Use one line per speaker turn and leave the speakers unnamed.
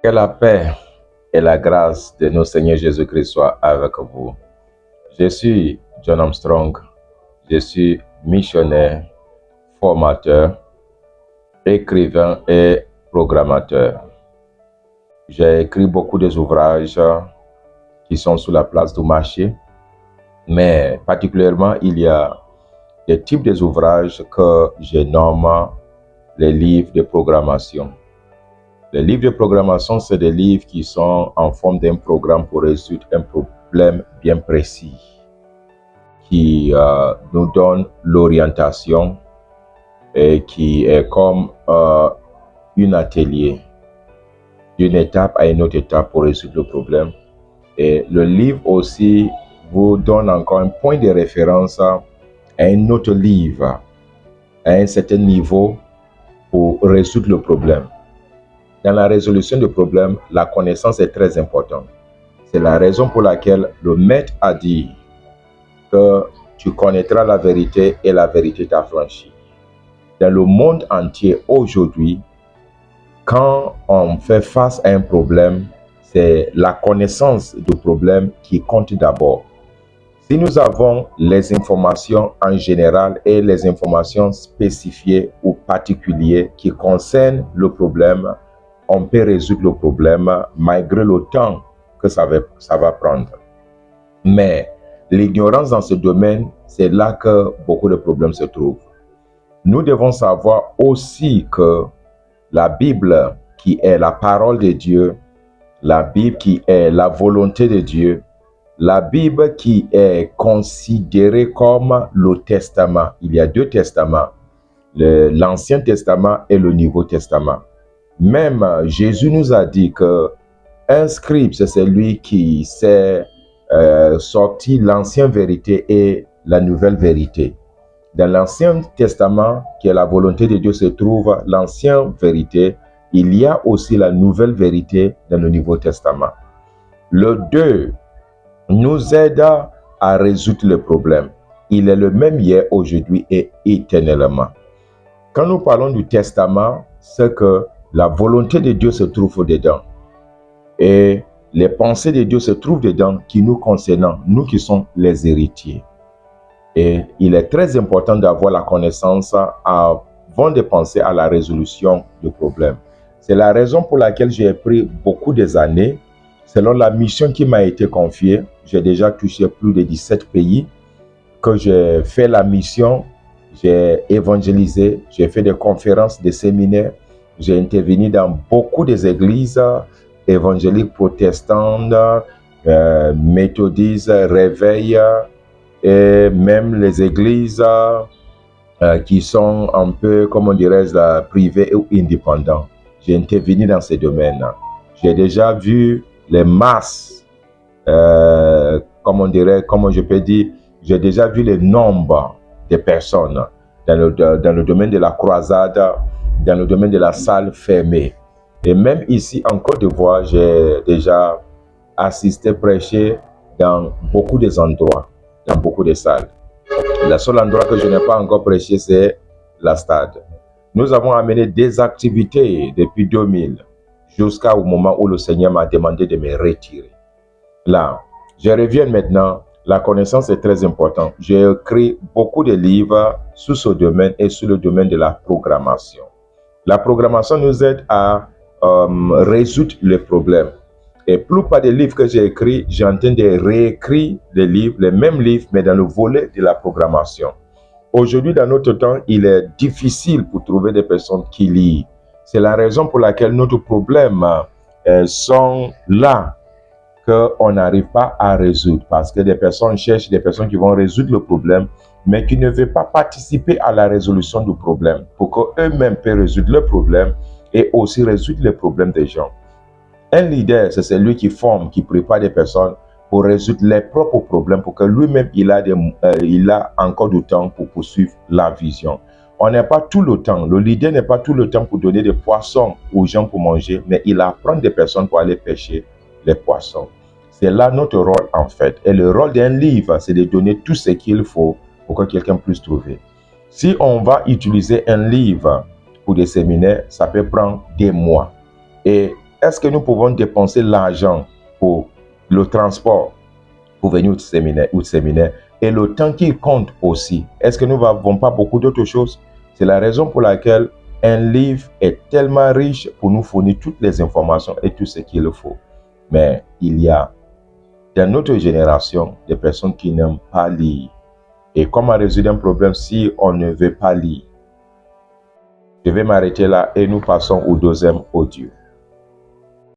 Que la paix et la grâce de notre Seigneur Jésus-Christ soient avec vous. Je suis John Armstrong, je suis missionnaire, formateur, écrivain et programmateur. J'ai écrit beaucoup d'ouvrages qui sont sur la place du marché, mais particulièrement il y a des types d'ouvrages que je nomme les livres de programmation. Les livres de programmation, c'est des livres qui sont en forme d'un programme pour résoudre un problème bien précis, qui nous donne l'orientation et qui est comme un atelier d'une étape à une autre étape pour résoudre le problème. Et le livre aussi vous donne encore un point de référence à un autre livre à un certain niveau pour résoudre le problème. Dans la résolution de problèmes, la connaissance est très importante. C'est la raison pour laquelle le maître a dit que tu connaîtras la vérité et la vérité t'affranchit. Dans le monde entier aujourd'hui, quand on fait face à un problème, c'est la connaissance du problème qui compte d'abord. Si nous avons les informations en général et les informations spécifiées ou particulières qui concernent le problème, on peut résoudre le problème malgré le temps que ça va prendre. Mais l'ignorance dans ce domaine, c'est là que beaucoup de problèmes se trouvent. Nous devons savoir aussi que la Bible, qui est la parole de Dieu, la Bible qui est la volonté de Dieu, la Bible qui est considérée comme le Testament. Il y a deux testaments, l'Ancien Testament et le Nouveau Testament. Même Jésus nous a dit qu'un scribe, c'est celui qui sait sortir l'ancienne vérité et la nouvelle vérité. Dans l'Ancien Testament, qui est la volonté de Dieu, se trouve l'ancienne vérité. Il y a aussi la nouvelle vérité dans le Nouveau Testament. Le deux nous aide à résoudre le problème. Il est le même hier, aujourd'hui et éternellement. Quand nous parlons du Testament, c'est que la volonté de Dieu se trouve dedans. Et les pensées de Dieu se trouvent dedans qui nous concernent, nous qui sommes les héritiers. Et il est très important d'avoir la connaissance avant de penser à la résolution du problème. C'est la raison pour laquelle j'ai pris beaucoup d'années. Selon la mission qui m'a été confiée, j'ai déjà touché plus de 17 pays, que j'ai fait la mission, j'ai évangélisé, j'ai fait des conférences, des séminaires, j'ai intervenu dans beaucoup des églises évangéliques protestantes, méthodistes, réveil, et même les églises qui sont un peu, comment dirais-je, privées ou indépendantes. J'ai intervenu dans ces domaines. J'ai déjà vu les masses, comment je peux dire, j'ai déjà vu le nombre de personnes dans le domaine de la croisade, dans le domaine de la salle fermée. Et même ici en Côte d'Ivoire, j'ai déjà assisté prêcher dans beaucoup des endroits, dans beaucoup de salles. Le seul endroit que je n'ai pas encore prêché, c'est la stade. Nous avons amené des activités depuis 2000 jusqu'au moment où le Seigneur m'a demandé de me retirer. Là, je reviens maintenant. La connaissance est très importante. J'ai écrit beaucoup de livres sur ce domaine et sur le domaine de la programmation. La programmation nous aide à résoudre les problèmes. Et plus pas des livres que j'ai écrits, j'ai en train de réécrire les livres, les mêmes livres, mais dans le volet de la programmation. Aujourd'hui, dans notre temps, il est difficile pour trouver des personnes qui lisent. C'est la raison pour laquelle notre problème sont là, qu'on n'arrive pas à résoudre, parce que des personnes cherchent des personnes qui vont résoudre le problème, mais qui ne veulent pas participer à la résolution du problème, pour qu'eux-mêmes puissent résoudre le problème et aussi résoudre les problèmes des gens. Un leader, c'est celui qui forme, qui prépare des personnes pour résoudre les propres problèmes, pour que lui-même, il a encore du temps pour poursuivre la vision. On n'a pas tout le temps. Le leader n'est pas tout le temps pour donner des poissons aux gens pour manger, mais il apprend des personnes pour aller pêcher les poissons. C'est là notre rôle en fait. Et le rôle d'un livre, c'est de donner tout ce qu'il faut pour que quelqu'un puisse trouver. Si on va utiliser un livre pour des séminaires, ça peut prendre des mois. Et est-ce que nous pouvons dépenser l'argent pour le transport pour venir au séminaire et le temps qu'il compte aussi? Est-ce que nous n'avons pas beaucoup d'autres choses? C'est la raison pour laquelle un livre est tellement riche pour nous fournir toutes les informations et tout ce qu'il faut. Mais il y a dans notre génération des personnes qui n'aiment pas lire. Et comment résoudre un problème si on ne veut pas lire? Je vais m'arrêter là et nous passons au deuxième audio.